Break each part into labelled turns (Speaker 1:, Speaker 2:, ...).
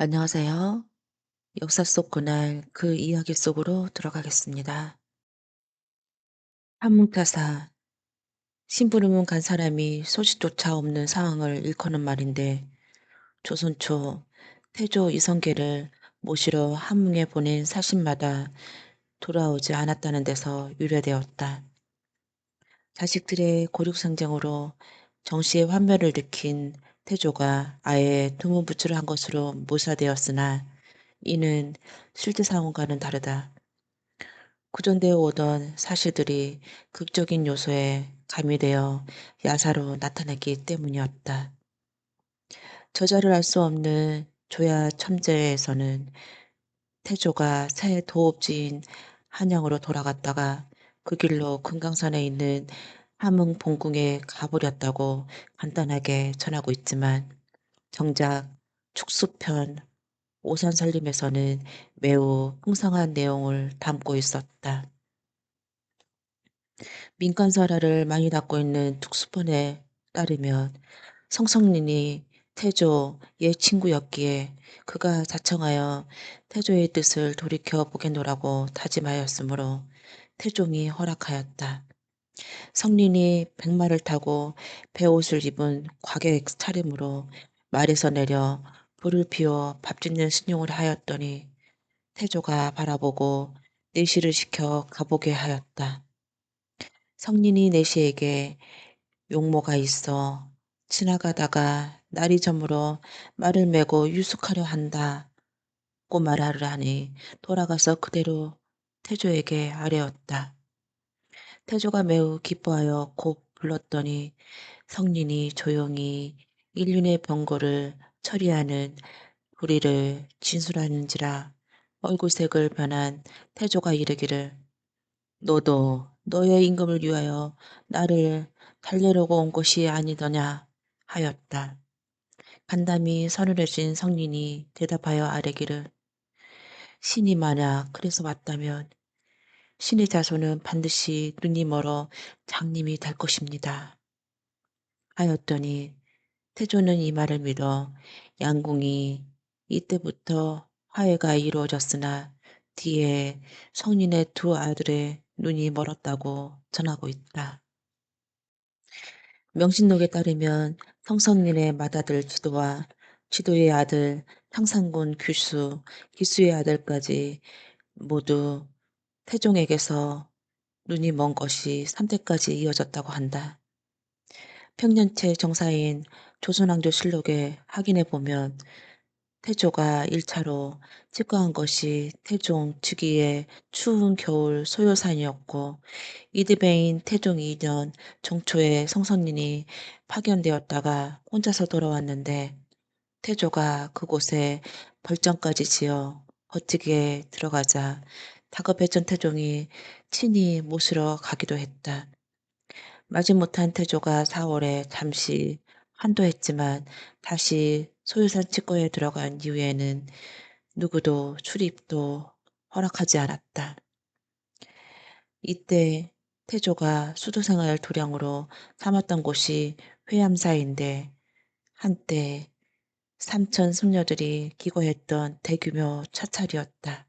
Speaker 1: 안녕하세요. 역사 속 그날 그 이야기 속으로 들어가겠습니다. 한문타사, 심부름은 간 사람이 소식조차 없는 상황을 일컫는 말인데 조선 초 태조 이성계를 모시러 한문에 보낸 사신마다 돌아오지 않았다는 데서 유래되었다. 자식들의 고륙상쟁으로 정씨의 환멸을 느낀 태조가 아예 두문부추를 한 것으로 묘사되었으나 이는 실제 상황과는 다르다. 구전되어 오던 사실들이 극적인 요소에 가미되어 야사로 나타났기 때문이었다. 저자를 알 수 없는 조야 첨제에서는 태조가 새 도읍지인 한양으로 돌아갔다가 그 길로 금강산에 있는 함흥 본궁에 가버렸다고 간단하게 전하고 있지만 정작 축수편 오산살림에서는 매우 풍성한 내용을 담고 있었다. 민간사라를 많이 담고 있는 특수본에 따르면 성성린이 태조 옛 친구였기에 그가 자청하여 태조의 뜻을 돌이켜 보겠노라고 다짐하였으므로 태종이 허락하였다. 성린이 백마를 타고 배옷을 입은 과객 차림으로 말에서 내려 불을 피워 밥 짓는 신용을 하였더니 태조가 바라보고 내시를 시켜 가보게 하였다. 성린이 내시에게 용모가 있어 지나가다가 날이 저물어 말을 메고 유숙하려 한다고 말하라니 돌아가서 그대로 태조에게 아뢰었다. 태조가 매우 기뻐하여 곧 불렀더니 성린이 조용히 인륜의 병고를 처리하는 불의를 진술하는지라 얼굴색을 변한 태조가 이르기를 너도 너의 임금을 위하여 나를 달래려고 온 것이 아니더냐 하였다. 간담이 서늘해진 성린이 대답하여 아뢰기를 신이 만약 그래서 왔다면 신의 자손은 반드시 눈이 멀어 장님이 될 것입니다. 하였더니 태조는 이 말을 믿어 양궁이 이때부터 화해가 이루어졌으나 뒤에 성린의 두 아들의 눈이 멀었다고 전하고 있다. 명신록에 따르면 성성린의 맏아들 지도와 지도의 아들 상산군 규수, 기수의 아들까지 모두 태종에게서 눈이 먼 것이 3대까지 이어졌다고 한다. 평년체 정사인 조선왕조실록에 확인해 보면 태조가 1차로 집거한 것이 태종 즉위의 추운 겨울 소요산이었고 이듬해인 태종 2년 정초에 성선린이 파견되었다가 혼자서 돌아왔는데 태조가 그곳에 벌정까지 지어 버티게 들어가자 다급했던 태종이 친히 모시러 가기도 했다. 마지못한 태조가 4월에 잠시 환도했지만 다시 소유산 치과에 들어간 이후에는 누구도 출입도 허락하지 않았다. 이때 태조가 수도생활 도량으로 삼았던 곳이 회암사인데 한때 삼천 승려들이 기거했던 대규모 차찰이었다.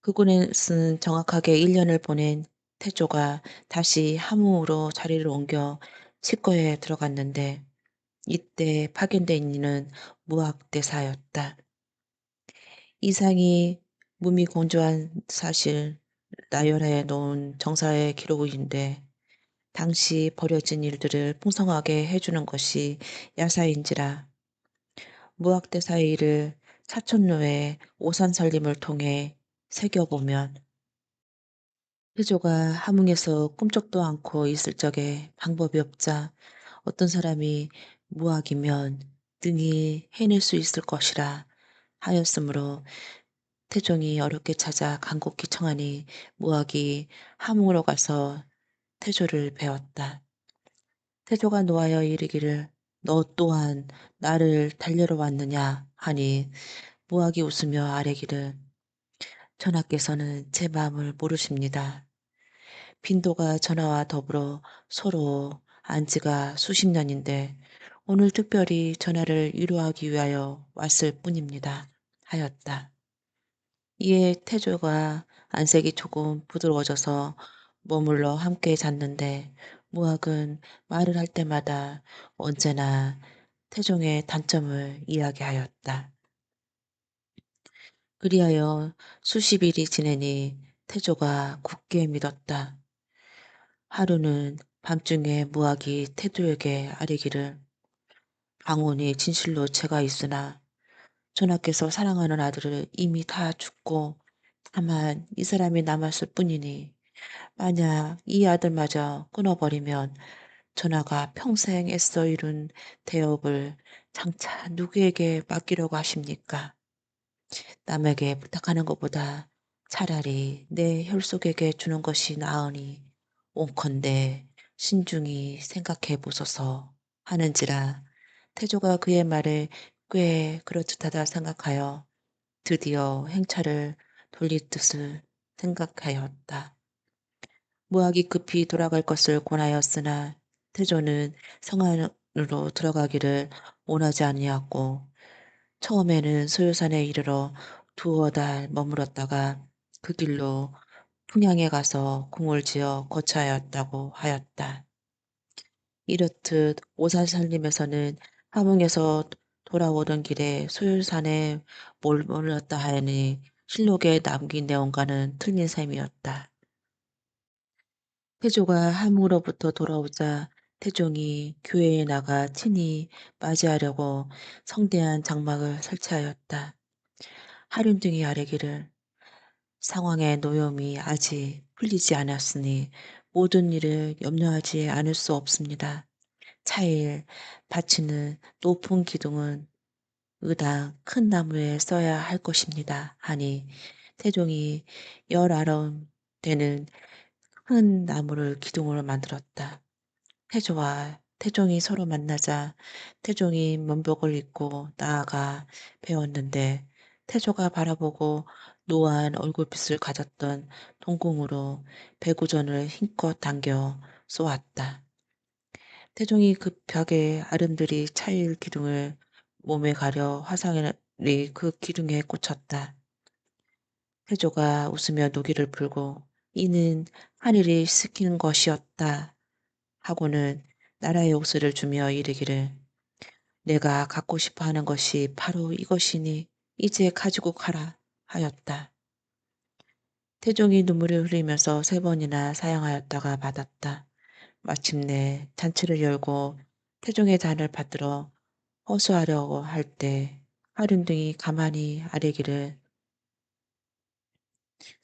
Speaker 1: 그곳에서는 정확하게 1년을 보낸 태조가 다시 함흥으로 자리를 옮겨 치과에 들어갔는데 이때 파견된 이는 무학대사였다. 이상이 무미건조한 사실 나열해 놓은 정사의 기록인데 당시 벌어진 일들을 풍성하게 해주는 것이 야사인지라 무학대사의 일을 사촌로의 오산살림을 통해 새겨보면 태조가 함흥에서 꿈쩍도 않고 있을 적에 방법이 없자 어떤 사람이 무학이면 능히 해낼 수 있을 것이라 하였으므로 태종이 어렵게 찾아 간곡히 청하니 무학이 함흥으로 가서 태조를 배웠다. 태조가 노하여 이르기를 너 또한 나를 달래러 왔느냐 하니 무학이 웃으며 아뢰기를 전하께서는 제 마음을 모르십니다. 빈도가 전하와 더불어 서로 안 지가 수십 년인데 오늘 특별히 전하를 위로하기 위하여 왔을 뿐입니다. 하였다. 이에 태조가 안색이 조금 부드러워져서 머물러 함께 잤는데 무학은 말을 할 때마다 언제나 태종의 단점을 이야기하였다. 그리하여 수십 일이 지내니 태조가 굳게 믿었다. 하루는 밤중에 무학이 태조에게 아뢰기를 방언이 진실로 죄가 있으나 전하께서 사랑하는 아들을 이미 다 죽고 다만 이 사람이 남았을 뿐이니 만약 이 아들마저 끊어버리면 전하가 평생 애써 이룬 대업을 장차 누구에게 맡기려고 하십니까? 남에게 부탁하는 것보다 차라리 내 혈속에게 주는 것이 나으니 온컨대 신중히 생각해 보소서 하는지라 태조가 그의 말을 꽤 그럴듯하다 생각하여 드디어 행차를 돌릴 뜻을 생각하였다. 무학이 급히 돌아갈 것을 권하였으나 태조는 성 안으로 들어가기를 원하지 아니하고 처음에는 소요산에 이르러 두어 달 머물었다가 그 길로 풍양에 가서 궁을 지어 거처하였다고 하였다. 이렇듯 오살 살림에서는 함흥에서 돌아오던 길에 소요산에 머물렀다 하니 실록에 남긴 내용과는 틀린 셈이었다. 태조가 함흥으로부터 돌아오자 태종이 교회에 나가 친히 맞이하려고 성대한 장막을 설치하였다. 하륜등이 아뢰기를 상황의 노여움이 아직 풀리지 않았으니 모든 일을 염려하지 않을 수 없습니다. 차일 받치는 높은 기둥은 의당 큰 나무에 써야 할 것입니다. 하니 태종이 열 아름 되는 큰 나무를 기둥으로 만들었다. 태조와 태종이 서로 만나자 태종이 면복을 입고 나아가 배웠는데 태조가 바라보고 노안 얼굴빛을 가졌던 동궁으로 배구전을 힘껏 당겨 쏘았다. 태종이 급하게 아름드리 차일 기둥을 몸에 가려 화상이 그 기둥에 꽂혔다. 태조가 웃으며 노기를 풀고 이는 하늘이 시키는 것이었다 하고는 나라의 옥수를 주며 이르기를 내가 갖고 싶어 하는 것이 바로 이것이니 이제 가지고 가라 하였다. 태종이 눈물을 흘리면서 세 번이나 사양하였다가 받았다. 마침내 잔치를 열고 태종의 잔을 받들어 허수하려고 할 때 하륜등이 가만히 아뢰기를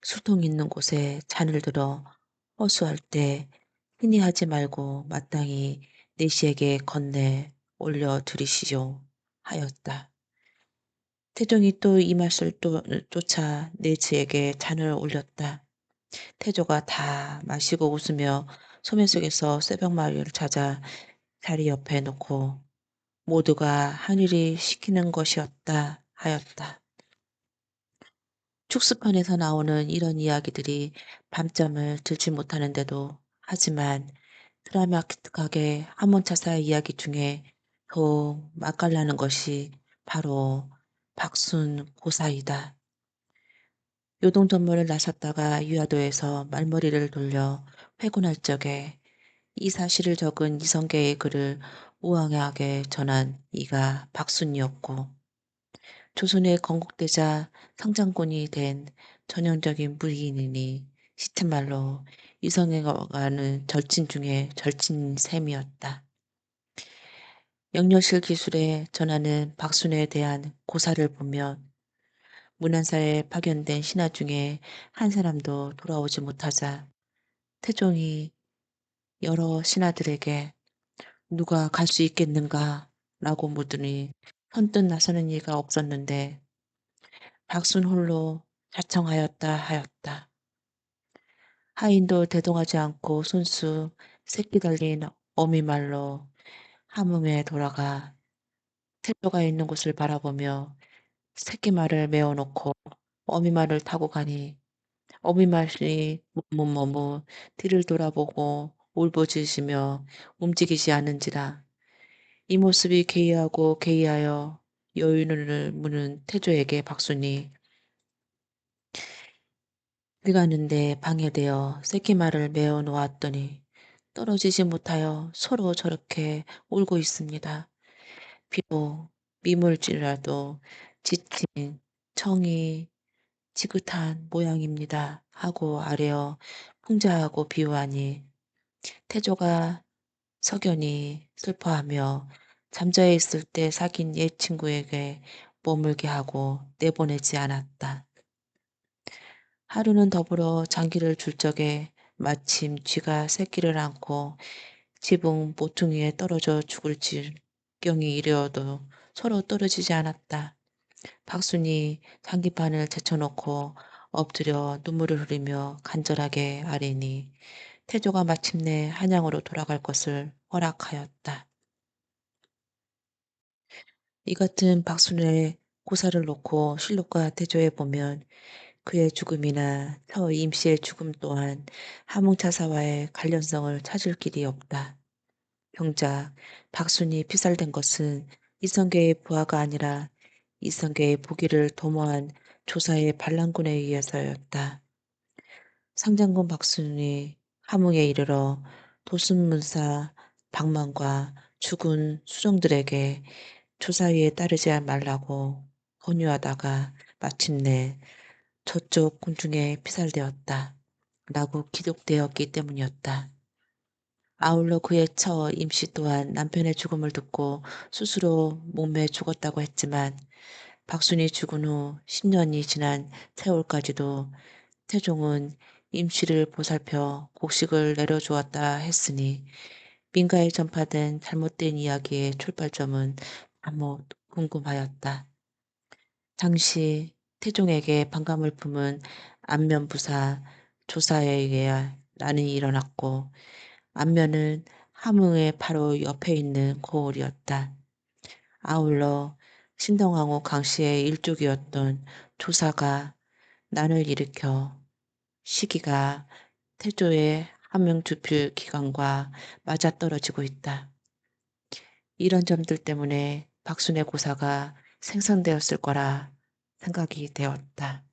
Speaker 1: 수통 있는 곳에 잔을 들어 허수할 때 흔히 하지 말고 마땅히 내시에게 건네 올려 드리시오 하였다. 태종이 또 이 말을 또 쫓아 내지에게 잔을 올렸다. 태조가 다 마시고 웃으며 소매 속에서 쇠병마리를 찾아 자리 옆에 놓고 모두가 하늘이 시키는 것이었다 하였다. 축수판에서 나오는 이런 이야기들이 밤잠을 들지 못하는데도 하지만 드라마틱하게 한문차사의 이야기 중에 더욱 맛깔나는 것이 바로 박순 고사이다. 요동전물을 나섰다가 유야도에서 말머리를 돌려 회군할 적에 이 사실을 적은 이성계의 글을 우왕하게 전한 이가 박순이었고 조선의 건국되자 상장군이 된 전형적인 무기인이니 시트말로 이성계가는 절친 중에 절친 셈이었다. 영려실 기술에 전하는 박순에 대한 고사를 보면 문안사에 파견된 신하 중에 한 사람도 돌아오지 못하자 태종이 여러 신하들에게 누가 갈 수 있겠는가 라고 묻으니 선뜻 나서는 이가 없었는데 박순 홀로 자청하였다 하였다. 하인도 대동하지 않고 손수 새끼 달린 어미말로 함흥에 돌아가 태조가 있는 곳을 바라보며 새끼말을 메어놓고 어미말을 타고 가니 어미말이 머뭇머뭇 뒤를 돌아보고 울부짖으며 움직이지 않는지라 이 모습이 개의하고 개의하여 여인을 무는 태조에게 박순이 길 가는데 방해되어 새끼말을 메어 놓았더니 떨어지지 못하여 서로 저렇게 울고 있습니다. 비록 미물질이라도 지친 청이 지긋한 모양입니다. 하고 아뢰어 풍자하고 비유하니 태조가 석연히 슬퍼하며 잠자에 있을 때 사귄 옛 친구에게 머물게 하고 내보내지 않았다. 하루는 더불어 장기를 줄 적에 마침 쥐가 새끼를 안고 지붕 모퉁이에 떨어져 죽을 지경이 이르어도 서로 떨어지지 않았다. 박순이 장기판을 제쳐놓고 엎드려 눈물을 흘리며 간절하게 아뢰니 태조가 마침내 한양으로 돌아갈 것을 허락하였다. 이 같은 박순의 고사를 놓고 실록과 태조에 보면 그의 죽음이나 처 임씨의 죽음 또한 함흥차사와의 관련성을 찾을 길이 없다. 병작 박순이 피살된 것은 이성계의 부하가 아니라 이성계의 보기를 도모한 조사의 반란군에 의해서였다. 상장군 박순이 함흥에 이르러 도순문사 박만과 죽은 수종들에게 조사위에 따르지 말라고 권유하다가 마침내 저쪽 군중에 피살되었다. 라고 기록되었기 때문이었다. 아울러 그의 처 임씨 또한 남편의 죽음을 듣고 스스로 목매 죽었다고 했지만 박순이 죽은 후 10년이 지난 세월까지도 태종은 임씨를 보살펴 곡식을 내려주었다 했으니 민가에 전파된 잘못된 이야기의 출발점은 아무 궁금하였다. 당시 태종에게 반감을 품은 안면부사 조사에 의해 난이 일어났고 안면은 함흥의 바로 옆에 있는 고을이었다. 아울러 신동항후 강씨의 일족이었던 조사가 난을 일으켜 시기가 태조의 함흥 주필 기간과 맞아떨어지고 있다. 이런 점들 때문에 박순의 고사가 생성되었을 거라 생각이 되었다.